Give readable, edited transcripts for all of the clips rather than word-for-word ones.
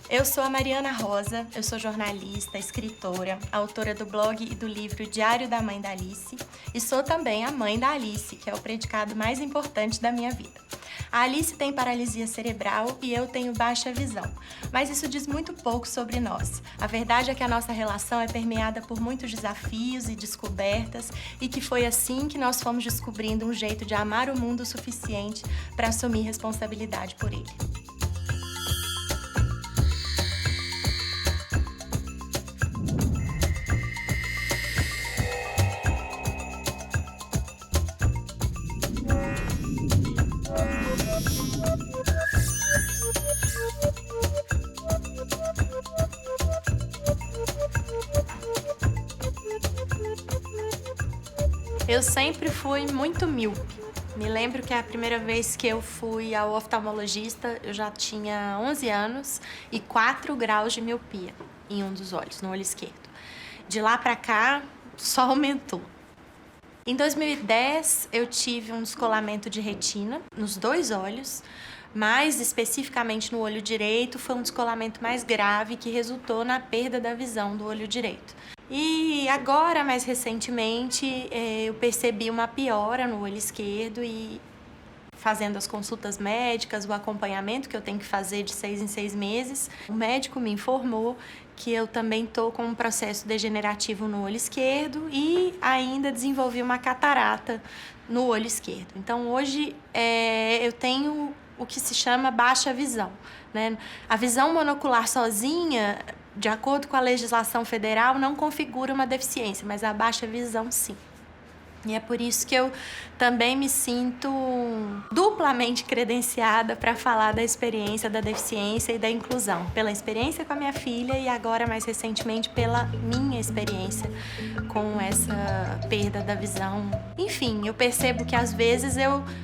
Eu sou a Mariana Rosa, eu sou jornalista, escritora, autora do blog e do livro Diário da Mãe da Alice e sou também a mãe da Alice, que é o predicado mais importante da minha vida. A Alice tem paralisia cerebral e eu tenho baixa visão, mas isso diz muito pouco sobre nós. A verdade é que a nossa relação é permeada por muitos desafios e descobertas e que foi assim que nós fomos descobrindo um jeito de amar o mundo o suficiente para assumir responsabilidade por ele. Eu sempre fui muito míope. Me lembro que a primeira vez que eu fui ao oftalmologista, eu já tinha 11 anos e 4 graus de miopia em um dos olhos, no olho esquerdo. De lá pra cá, só aumentou. Em 2010, eu tive um descolamento de retina nos 2 olhos, mais especificamente no olho direito, foi um descolamento mais grave que resultou na perda da visão do olho direito. E agora, mais recentemente, eu percebi uma piora no olho esquerdo e fazendo as consultas médicas, o acompanhamento que eu tenho que fazer de 6 em 6 meses, o médico me informou que eu também estou com um processo degenerativo no olho esquerdo e ainda desenvolvi uma catarata no olho esquerdo. Então, hoje, eu tenho o que se chama baixa visão, né? A visão monocular sozinha, de acordo com a legislação federal, não configura uma deficiência, mas a baixa visão, sim. E é por isso que eu também me sinto duplamente credenciada para falar da experiência da deficiência e da inclusão. Pela experiência com a minha filha e agora, mais recentemente, pela minha experiência com essa perda da visão. Enfim, eu percebo que às vezes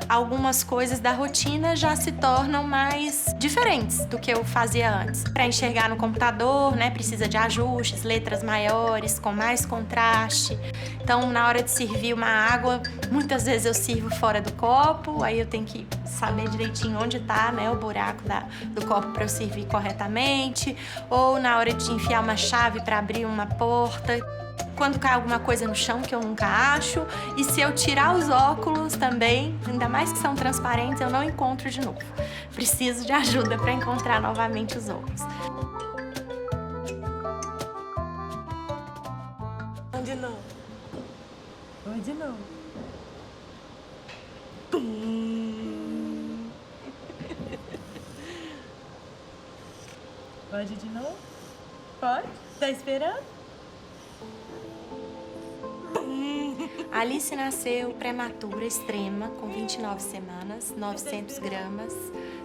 algumas coisas da rotina já se tornam mais diferentes do que eu fazia antes. Para enxergar no computador, né, precisa de ajustes, letras maiores, com mais contraste. Então, na hora de servir uma água, muitas vezes eu sirvo fora do copo, aí eu tenho que saber direitinho onde está, né, o buraco do copo para eu servir corretamente, ou na hora de enfiar uma chave para abrir uma porta, quando cai alguma coisa no chão que eu nunca acho, e se eu tirar os óculos também, ainda mais que são transparentes, eu não encontro de novo. Preciso de ajuda para encontrar novamente os óculos. Onde não? Onde não? Pode de novo? Pode? Tá esperando? Alice nasceu prematura extrema, com 29 semanas, 900 gramas,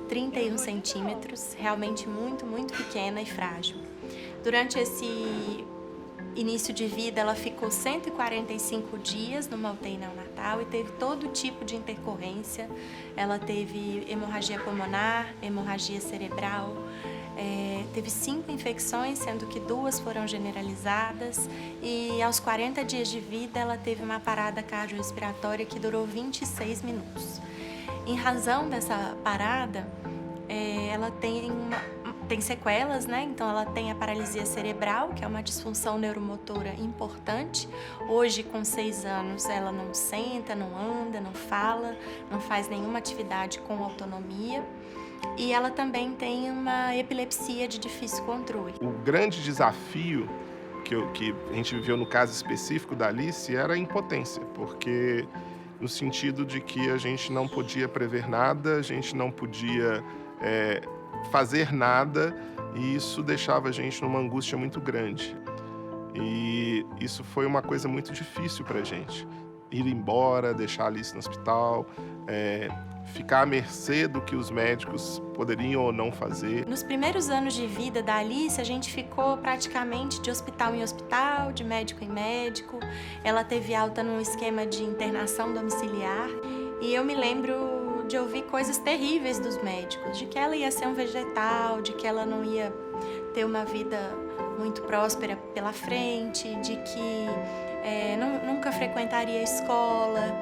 31 centímetros, realmente muito, muito pequena e frágil. Durante esse início de vida, ela ficou 145 dias numa UTI neonatal e teve todo tipo de intercorrência. Ela teve hemorragia pulmonar, hemorragia cerebral, teve 5 infecções, sendo que 2 foram generalizadas, e aos 40 dias de vida ela teve uma parada cardiorrespiratória que durou 26 minutos. Em razão dessa parada, ela tem sequelas, né? Então ela tem a paralisia cerebral, que é uma disfunção neuromotora importante. Hoje, com 6 anos, ela não senta, não anda, não fala, não faz nenhuma atividade com autonomia. E ela também tem uma epilepsia de difícil controle. O grande desafio que a gente viveu no caso específico da Alice era a impotência, porque no sentido de que a gente não podia prever nada, a gente não podia fazer nada, e isso deixava a gente numa angústia muito grande. E isso foi uma coisa muito difícil para a gente. Ir embora, deixar a Alice no hospital, ficar à mercê do que os médicos poderiam ou não fazer. Nos primeiros anos de vida da Alice, a gente ficou praticamente de hospital em hospital, de médico em médico. Ela teve alta num esquema de internação domiciliar E eu me lembro de ouvir coisas terríveis dos médicos, de que ela ia ser um vegetal, de que ela não ia ter uma vida muito próspera pela frente, de que nunca frequentaria a escola,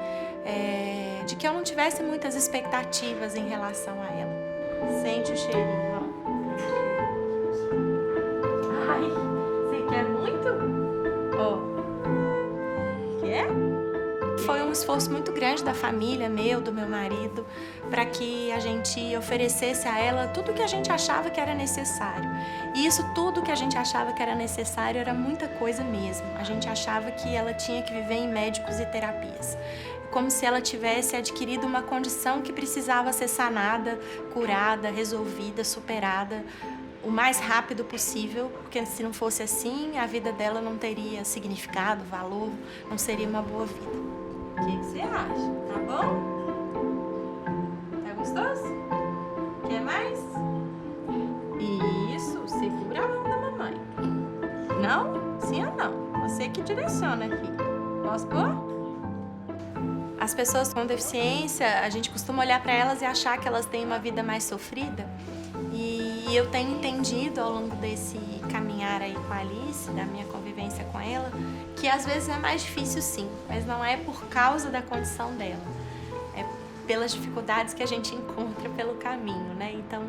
de que eu não tivesse muitas expectativas em relação a ela. Sente o cheirinho, ó. Ai, você quer muito? Ó. Quer? Foi um esforço muito grande da família, do meu marido, para que a gente oferecesse a ela tudo o que a gente achava que era necessário. E isso tudo que a gente achava que era necessário era muita coisa mesmo. A gente achava que ela tinha que viver em médicos e terapias. Como se ela tivesse adquirido uma condição que precisava ser sanada, curada, resolvida, superada o mais rápido possível, porque se não fosse assim, a vida dela não teria significado, valor, não seria uma boa vida. O que você acha? Tá bom? Tá gostoso? Quer mais? Isso, segura a mão da mamãe. Não? Sim ou não? Você que direciona aqui. Posso pôr? As pessoas com deficiência, a gente costuma olhar para elas e achar que elas têm uma vida mais sofrida. E eu tenho entendido ao longo desse caminhar aí com a Alice, da minha convivência com ela, que às vezes é mais difícil sim, mas não é por causa da condição dela. É pelas dificuldades que a gente encontra pelo caminho, né? Então,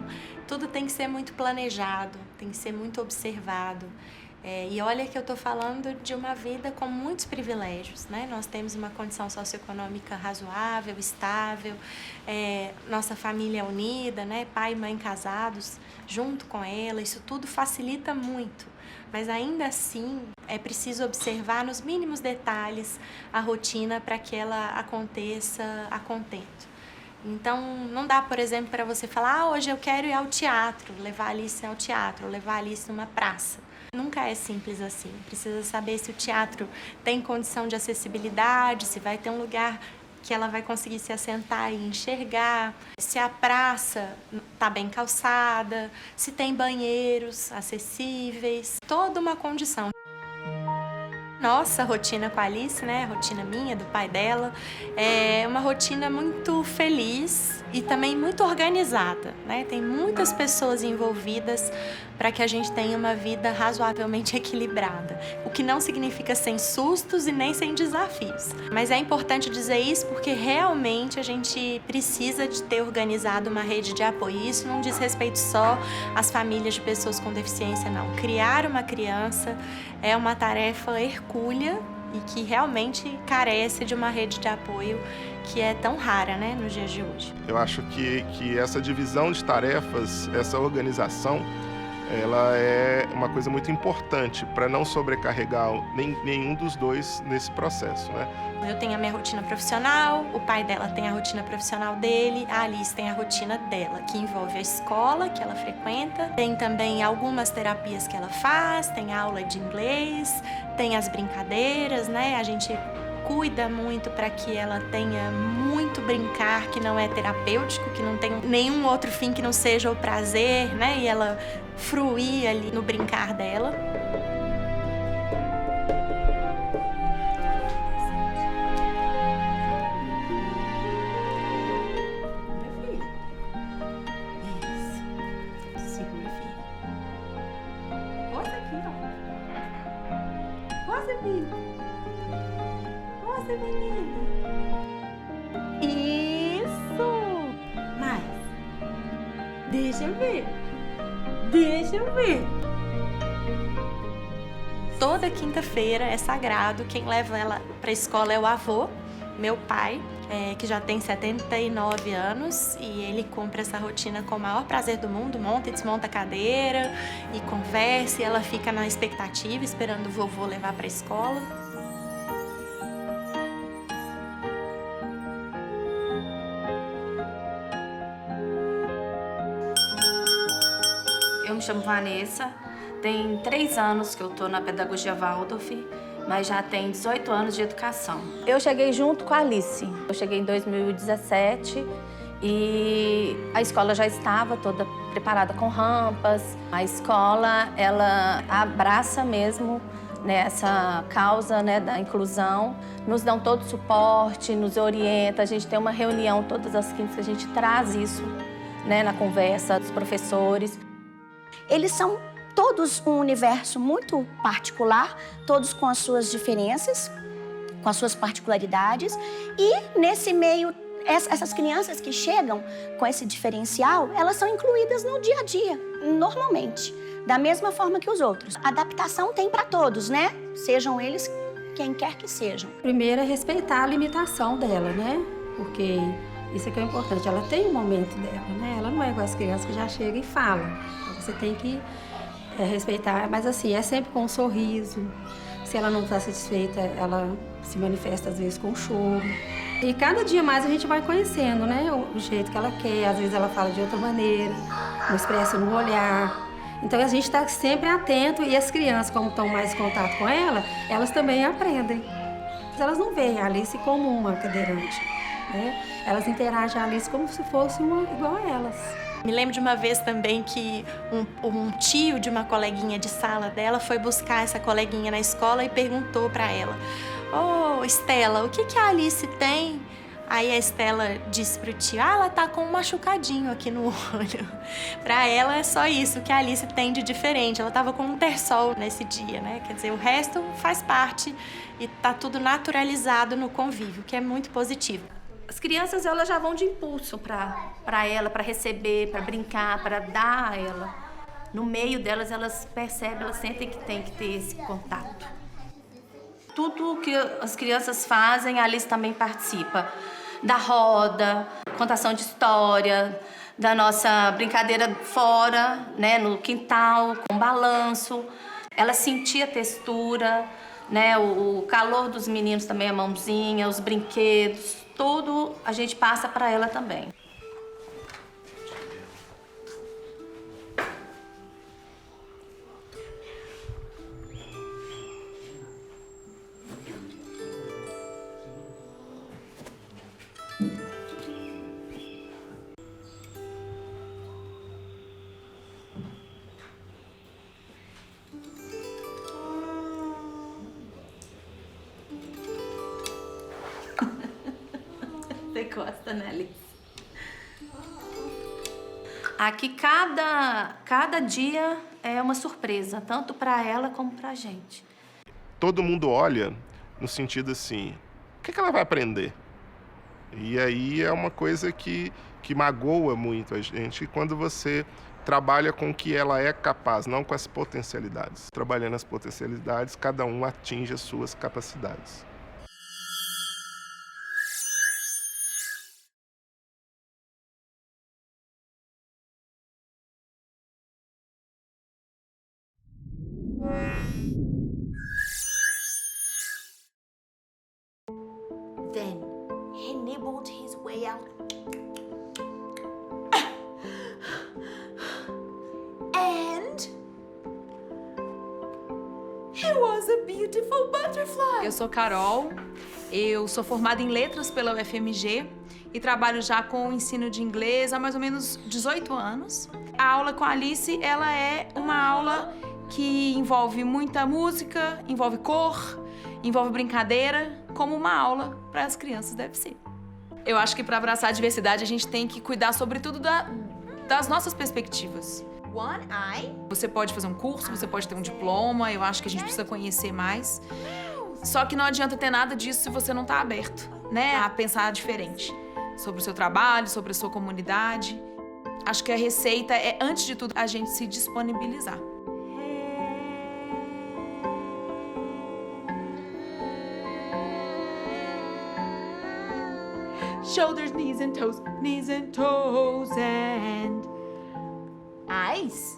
tudo tem que ser muito planejado, tem que ser muito observado. E olha que eu estou falando de uma vida com muitos privilégios, né? Nós temos uma condição socioeconômica razoável, estável, nossa família é unida, né? Pai e mãe casados junto com ela, isso tudo facilita muito. Mas ainda assim é preciso observar nos mínimos detalhes a rotina para que ela aconteça a contento. Então, não dá, por exemplo, para você falar, hoje eu quero ir ao teatro, levar a Alice ao teatro, levar a Alice numa praça. Nunca é simples assim. Precisa saber se o teatro tem condição de acessibilidade, se vai ter um lugar que ela vai conseguir se assentar e enxergar, se a praça está bem calçada, se tem banheiros acessíveis, toda uma condição. Nossa rotina com a Alice, né, a rotina minha, do pai dela, é uma rotina muito feliz e também muito organizada, né? Tem muitas pessoas envolvidas para que a gente tenha uma vida razoavelmente equilibrada, o que não significa sem sustos e nem sem desafios. Mas é importante dizer isso porque realmente a gente precisa de ter organizado uma rede de apoio. E isso não diz respeito só às famílias de pessoas com deficiência, não. Criar uma criança é uma tarefa hercúlea e que realmente carece de uma rede de apoio que é tão rara, né, nos dias de hoje. Eu acho que essa divisão de tarefas, essa organização, ela é uma coisa muito importante para não sobrecarregar nenhum dos dois nesse processo, né? Eu tenho a minha rotina profissional, o pai dela tem a rotina profissional dele, a Alice tem a rotina dela, que envolve a escola que ela frequenta, tem também algumas terapias que ela faz, tem aula de inglês, tem as brincadeiras, né? A gente cuida muito para que ela tenha muito brincar, que não é terapêutico, que não tem nenhum outro fim que não seja o prazer, né? E ela fruir ali no brincar dela. Isso. Segura, filho. Posa aqui, ó. Posa, filho. Nossa, menina. Isso. Mais. Deixa eu ver. Deixa eu ver. Toda quinta-feira é sagrado. Quem leva ela para a escola é o avô, meu pai, que já tem 79 anos. E ele cumpre essa rotina com o maior prazer do mundo. Monta e desmonta a cadeira e conversa. E ela fica na expectativa, esperando o vovô levar para a escola. Eu me chamo Vanessa, tem 3 anos que eu estou na pedagogia Waldorf, mas já tem 18 anos de educação. Eu cheguei junto com a Alice. Eu cheguei em 2017 e a escola já estava toda preparada com rampas. A escola, ela abraça mesmo nessa causa, né, da inclusão, nos dão todo o suporte, nos orienta. A gente tem uma reunião todas as quintas, a gente traz isso, né, na conversa dos professores. Eles são todos um universo muito particular, todos com as suas diferenças, com as suas particularidades. E nesse meio, essas crianças que chegam com esse diferencial, elas são incluídas no dia a dia, normalmente, da mesma forma que os outros. A adaptação tem para todos, né? Sejam eles quem quer que sejam. Primeiro é respeitar a limitação dela, né? Porque isso é que é importante. Ela tem um momento dela, né? Ela não é igual as crianças que já chegam e falam. Então, você tem que respeitar, mas assim, é sempre com um sorriso. Se ela não está satisfeita, ela se manifesta às vezes com choro. E cada dia mais a gente vai conhecendo, né? O jeito que ela quer. Às vezes ela fala de outra maneira, não expressa no olhar. Então a gente está sempre atento e as crianças, como estão mais em contato com ela, elas também aprendem. Elas não veem a Alice como uma cadeirante, né? Elas interagem a Alice como se fosse uma igual a elas. Me lembro de uma vez também que um tio de uma coleguinha de sala dela foi buscar essa coleguinha na escola e perguntou para ela: "Ô, Estela, o que a Alice tem?" Aí a Estela disse pro tio: ela tá com um machucadinho aqui no olho. Pra ela é só isso que a Alice tem de diferente. Ela tava com um terçol nesse dia, né? Quer dizer, o resto faz parte e tá tudo naturalizado no convívio, que é muito positivo. As crianças, elas já vão de impulso para ela, para receber, para brincar, para dar a ela. No meio delas, elas percebem, elas sentem que tem que ter esse contato. Tudo que as crianças fazem, a Alice também participa. Da roda, contação de história, da nossa brincadeira fora, né, no quintal, com balanço. Ela sentia a textura, né, o calor dos meninos também, a mãozinha, os brinquedos, tudo a gente passa para ela também. Você gosta, né, Alice? Aqui cada dia é uma surpresa, tanto para ela como pra gente. Todo mundo olha no sentido assim, o que ela vai aprender? E aí é uma coisa que magoa muito a gente quando você trabalha com o que ela é capaz, não com as potencialidades. Trabalhando as potencialidades, cada um atinge as suas capacidades. Then he nibbled his way out. And he was a beautiful butterfly. Eu sou Carol, eu sou formada em letras pela UFMG e trabalho já com o ensino de inglês há mais ou menos 18 anos. A aula com a Alice, ela é uma aula que envolve muita música, envolve cor, envolve brincadeira, como uma aula para as crianças deve ser. Eu acho que para abraçar a diversidade a gente tem que cuidar sobretudo das nossas perspectivas. One eye. Você pode fazer um curso, você pode ter um diploma, eu acho que a gente precisa conhecer mais. Só que não adianta ter nada disso se você não tá aberto, né, a pensar diferente sobre o seu trabalho, sobre a sua comunidade. Acho que a receita é, antes de tudo, a gente se disponibilizar. Shoulders, knees and toes and Eyes.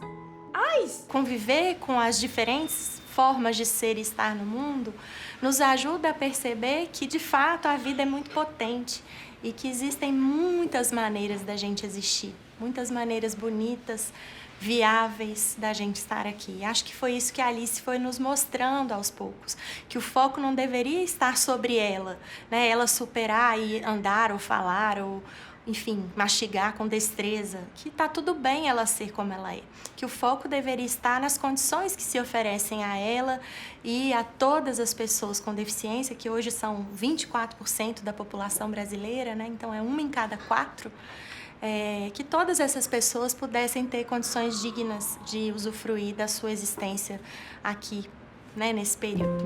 Eyes. Conviver com as diferentes formas de ser e estar no mundo nos ajuda a perceber que, de fato, a vida é muito potente e que existem muitas maneiras da gente existir, muitas maneiras bonitas, viáveis da gente estar aqui. Acho que foi isso que a Alice foi nos mostrando aos poucos, que o foco não deveria estar sobre ela, né? Ela superar e andar ou falar enfim, mastigar com destreza, que tá tudo bem ela ser como ela é, que o foco deveria estar nas condições que se oferecem a ela e a todas as pessoas com deficiência, que hoje são 24% da população brasileira, né? Então é 1 em cada 4, que todas essas pessoas pudessem ter condições dignas de usufruir da sua existência aqui, né, nesse período.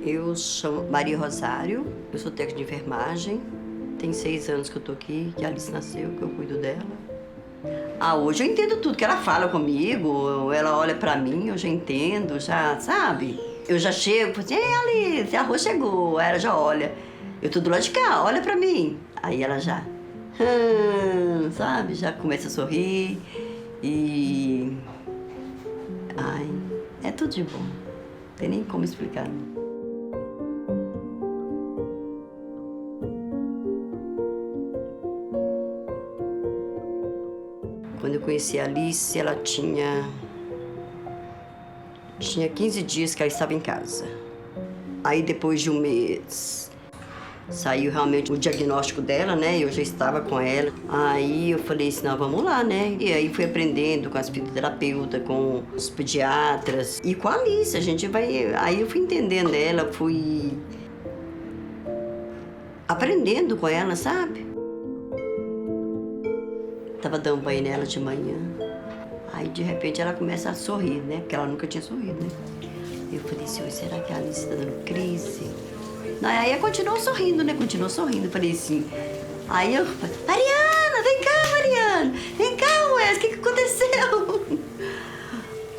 Eu chamo Maria Rosário, eu sou técnica de enfermagem, tem 6 anos que eu tô aqui, que a Alice nasceu, que eu cuido dela. Hoje eu entendo tudo que ela fala comigo, ela olha pra mim, eu já entendo, já, sabe? Eu já chego, falo assim, Alice, a arroz chegou, aí ela já olha. Eu tô do lado de cá, olha pra mim. Aí ela já, sabe, já começa a sorrir e... Ai, é tudo de bom, não tem nem como explicar. Quando eu conheci a Alice, ela tinha 15 dias que ela estava em casa. Aí, depois de 1 mês, saiu realmente o diagnóstico dela, né? Eu já estava com ela. Aí eu falei assim, não, vamos lá, né? E aí fui aprendendo com as fisioterapeutas, com os pediatras. E com a Alice, a gente vai... Aí eu fui entendendo ela, fui aprendendo com ela, sabe? Tava dando banho nela de manhã. Aí, de repente, ela começa a sorrir, né? Porque ela nunca tinha sorrido, né? Eu falei assim, será que a Alice tá dando crise? Aí ela continuou sorrindo, né? Continuou sorrindo. Eu falei assim... Aí eu falei, Mariana, vem cá, Mariana. Vem cá, Wes, o que aconteceu?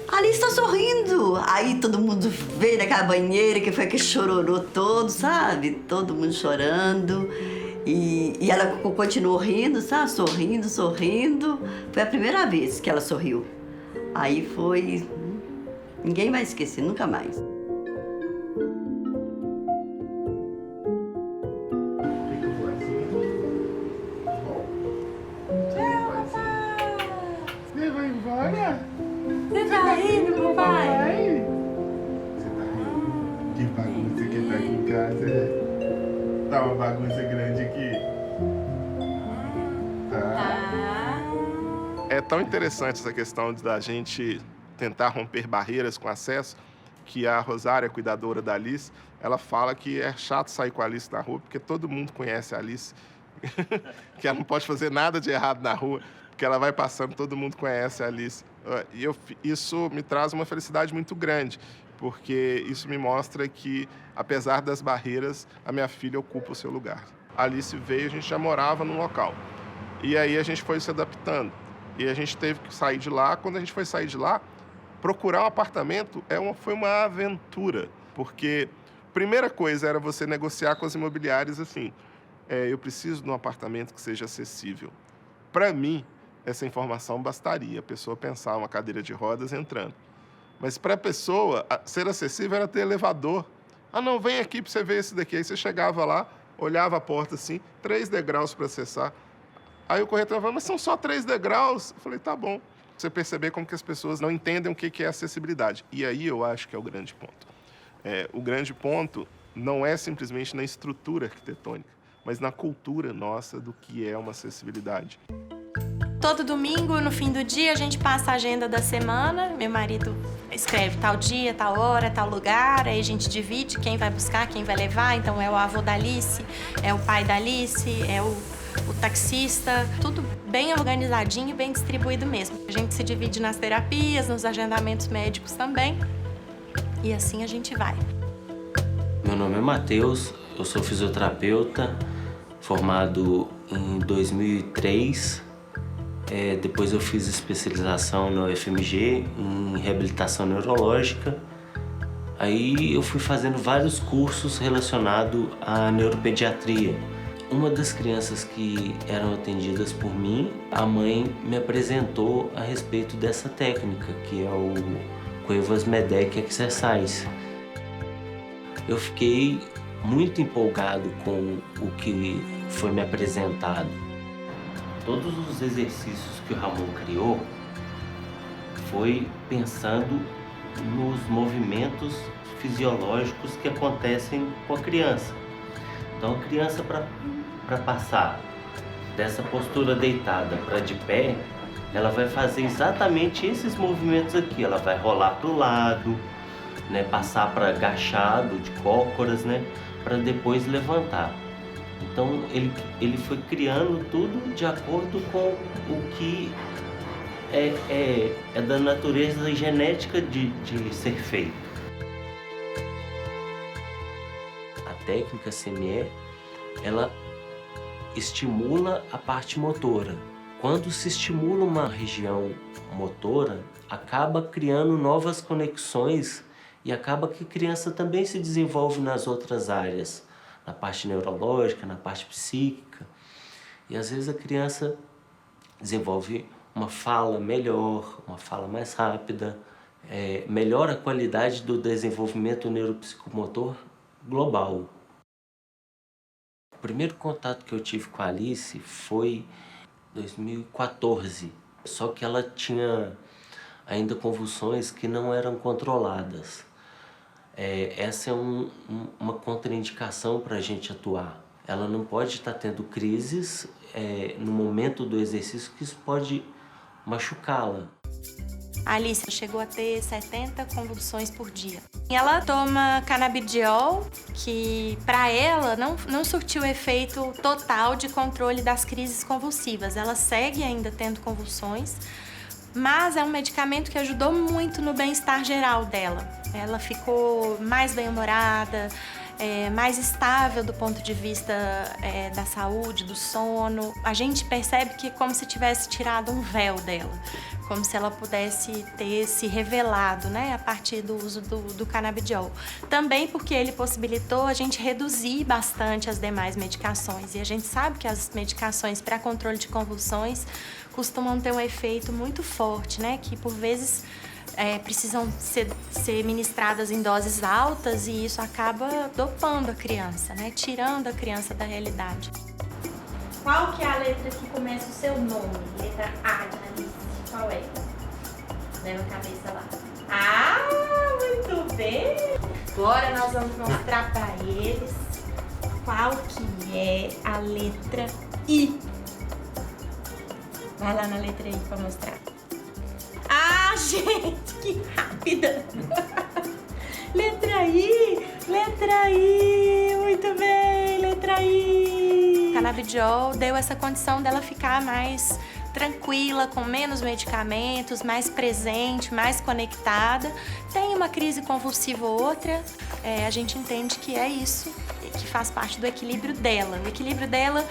A Alice tá sorrindo. Aí todo mundo veio naquela banheira, que foi aquele chororô todo, sabe? Todo mundo chorando. E ela continuou rindo, sabe? Sorrindo, sorrindo. Foi a primeira vez que ela sorriu. Aí foi... Ninguém vai esquecer, nunca mais. Você vai embora? Você tá rindo, papai? Você tá rindo? Que bagunça que tá aqui em casa. Tá uma bagunça grande aqui. Tá. É tão interessante essa questão da gente tentar romper barreiras com acesso, que a Rosária, cuidadora da Alice, ela fala que é chato sair com a Alice na rua, porque todo mundo conhece a Alice, que ela não pode fazer nada de errado na rua, porque ela vai passando, todo mundo conhece a Alice. E isso me traz uma felicidade muito grande, porque isso me mostra que, apesar das barreiras, a minha filha ocupa o seu lugar. A Alice veio, a gente já morava num local. E aí a gente foi se adaptando. E a gente teve que sair de lá. Quando a gente foi sair de lá, procurar um apartamento foi uma aventura. Porque a primeira coisa era você negociar com as imobiliárias assim, eu preciso de um apartamento que seja acessível. Para mim, essa informação bastaria, a pessoa pensar uma cadeira de rodas entrando. Mas para a pessoa, ser acessível era ter elevador. Não, vem aqui para você ver esse daqui. Aí você chegava lá, olhava a porta assim, 3 degraus para acessar. Aí o corretor falou, mas são só 3 degraus? Eu falei, tá bom. Você perceber como que as pessoas não entendem o que é acessibilidade. E aí eu acho que é o grande ponto. O grande ponto não é simplesmente na estrutura arquitetônica, mas na cultura nossa do que é uma acessibilidade. Todo domingo, no fim do dia, a gente passa a agenda da semana. Meu marido escreve tal dia, tal hora, tal lugar. Aí a gente divide quem vai buscar, quem vai levar. Então é o avô da Alice, é o pai da Alice, é o taxista. Tudo bem organizadinho e bem distribuído mesmo. A gente se divide nas terapias, nos agendamentos médicos também. E assim a gente vai. Meu nome é Matheus, eu sou fisioterapeuta, formado em 2003. Depois eu fiz especialização na UFMG em reabilitação neurológica. Aí eu fui fazendo vários cursos relacionados à neuropediatria. Uma das crianças que eram atendidas por mim, a mãe me apresentou a respeito dessa técnica, que é o Cuevas Medeck Exercise. Eu fiquei muito empolgado com o que foi me apresentado. Todos os exercícios que o Ramon criou foi pensando nos movimentos fisiológicos que acontecem com a criança. Então a criança, para passar dessa postura deitada para de pé, ela vai fazer exatamente esses movimentos aqui. Ela vai rolar para o lado, né, passar para agachado, de cócoras, né, para depois levantar. Então ele foi criando tudo de acordo com o que é da natureza genética de ser feito. A técnica CME, ela estimula a parte motora. Quando se estimula uma região motora, acaba criando novas conexões e acaba que a criança também se desenvolve nas outras áreas, na parte neurológica, na parte psíquica. E às vezes a criança desenvolve uma fala melhor, uma fala mais rápida, melhora a qualidade do desenvolvimento neuropsicomotor global. O primeiro contato que eu tive com a Alice foi em 2014, só que ela tinha ainda convulsões que não eram controladas. Essa é uma contraindicação para a gente atuar. Ela não pode estar tendo crises no momento do exercício, que isso pode machucá-la. A Alice chegou a ter 70 convulsões por dia. E ela toma canabidiol, que para ela não surtiu efeito total de controle das crises convulsivas. Ela segue ainda tendo convulsões, mas é um medicamento que ajudou muito no bem-estar geral dela. Ela ficou mais bem-humorada, mais estável do ponto de vista da saúde, do sono. A gente percebe que é como se tivesse tirado um véu dela, como se ela pudesse ter se revelado, né, a partir do uso do canabidiol. Também porque ele possibilitou a gente reduzir bastante as demais medicações. E a gente sabe que as medicações para controle de convulsões costumam ter um efeito muito forte, né, que por vezes precisam ser ministradas em doses altas, e isso acaba dopando a criança, né? Tirando a criança da realidade. Qual que é a letra que começa o seu nome? Letra A de Alice. Qual é? Leva a cabeça lá. Ah, muito bem! Agora nós vamos mostrar para eles qual que é a letra I. Vai lá na letra I para mostrar. Ah, gente, que rápida! Letra I, muito bem, letra I. O canabidiol deu essa condição dela ficar mais tranquila, com menos medicamentos, mais presente, mais conectada. Tem uma crise convulsiva ou outra, a gente entende que é isso, que faz parte do equilíbrio dela. O equilíbrio dela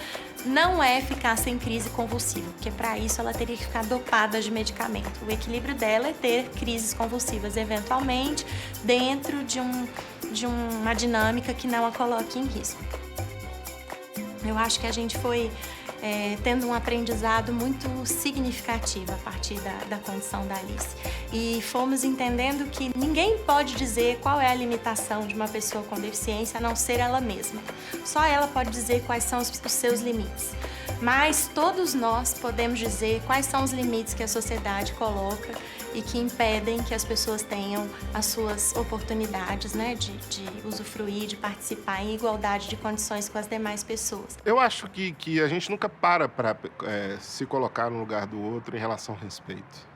não é ficar sem crise convulsiva, porque para isso ela teria que ficar dopada de medicamento. O equilíbrio dela é ter crises convulsivas eventualmente dentro de uma dinâmica que não a coloque em risco. Eu acho que a gente foi tendo um aprendizado muito significativo a partir da condição da Alice. E fomos entendendo que ninguém pode dizer qual é a limitação de uma pessoa com deficiência a não ser ela mesma. Só ela pode dizer quais são os seus limites. Mas todos nós podemos dizer quais são os limites que a sociedade coloca e que impedem que as pessoas tenham as suas oportunidades, né, de usufruir, de participar em igualdade de condições com as demais pessoas. Eu acho que a gente nunca para se colocar no lugar do outro em relação ao respeito.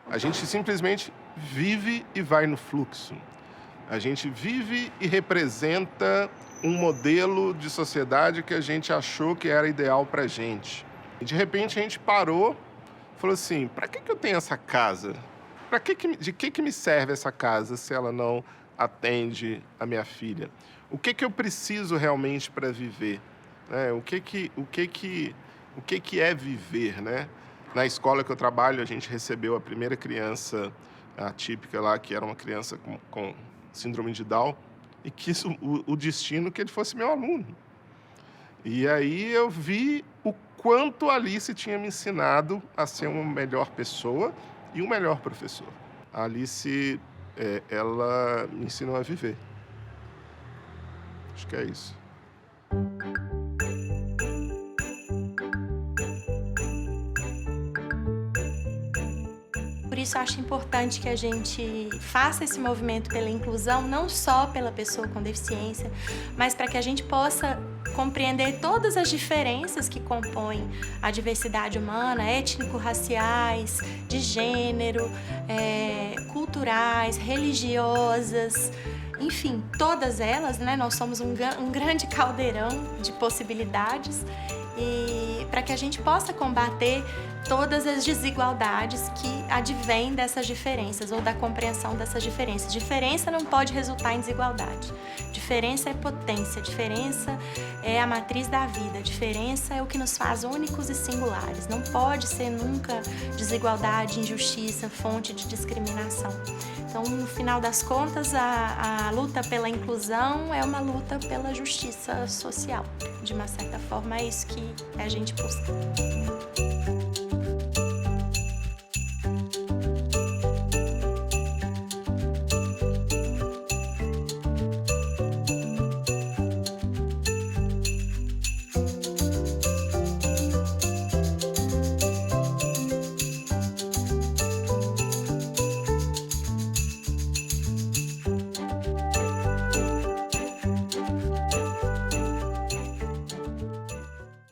A gente simplesmente vive e vai no fluxo. A gente vive e representa um modelo de sociedade que a gente achou que era ideal pra gente. E de repente a gente parou, falou assim, para que eu tenho essa casa? De que me serve essa casa se ela não atende a minha filha? O que eu preciso realmente para viver? O que é viver, né? Na escola que eu trabalho, a gente recebeu a primeira criança atípica lá, que era uma criança com síndrome de Down, e quis o destino que ele fosse meu aluno. E aí eu vi o quanto a Alice tinha me ensinado a ser uma melhor pessoa e um melhor professor. A Alice, ela me ensinou a viver. Acho que é isso. Por disso, eu acho importante que a gente faça esse movimento pela inclusão, não só pela pessoa com deficiência, mas para que a gente possa compreender todas as diferenças que compõem a diversidade humana, étnico-raciais, de gênero, culturais, religiosas, enfim, todas elas, né? Nós somos um grande caldeirão de possibilidades, e para que a gente possa combater todas as desigualdades que advêm dessas diferenças ou da compreensão dessas diferenças. Diferença não pode resultar em desigualdade. Diferença é potência, diferença é a matriz da vida, diferença é o que nos faz únicos e singulares. Não pode ser nunca desigualdade, injustiça, fonte de discriminação. Então, no final das contas, a luta pela inclusão é uma luta pela justiça social. De uma certa forma, é isso que a gente busca.